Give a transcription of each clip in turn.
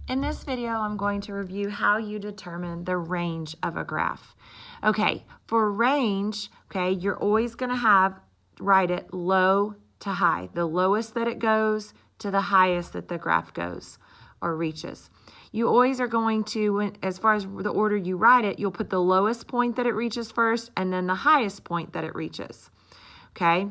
In this video, I'm going to review how you determine the range of a graph. Okay, for range, okay, you're always going to write it low to high, the lowest that it goes to the highest that the graph goes or reaches. You always are going to, as far as the order you write it, you'll put the lowest point that it reaches first and then the highest point that it reaches. Okay,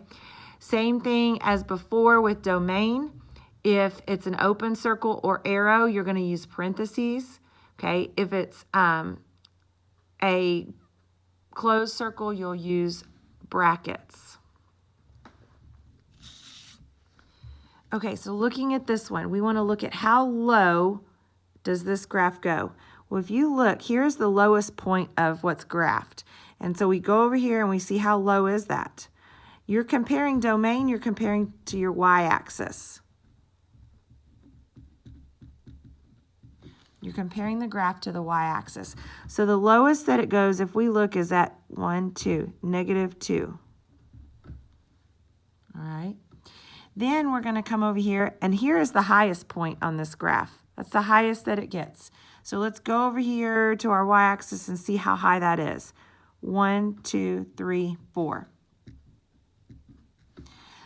same thing as before with domain. If it's an open circle or arrow, you're going to use parentheses. Okay, if it's a closed circle, you'll use brackets. Okay, so looking at this one, we want to look at how low does this graph go. Well, if you look, here's the lowest point of what's graphed. And so we go over here and we see how low is that. You're comparing domain, you're comparing to your y-axis. You're comparing the graph to the y-axis. So the lowest that it goes, if we look, is at -2. All right. Then we're going to come over here, and here is the highest point on this graph. That's the highest that it gets. So let's go over here to our y-axis and see how high that is. 1, 2, 3, 4.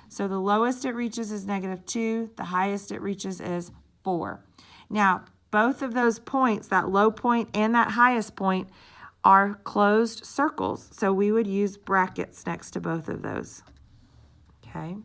So the lowest it reaches is -2. The highest it reaches is 4. Now, both of those points, that low point and that highest point, are closed circles. So we would use brackets next to both of those. Okay.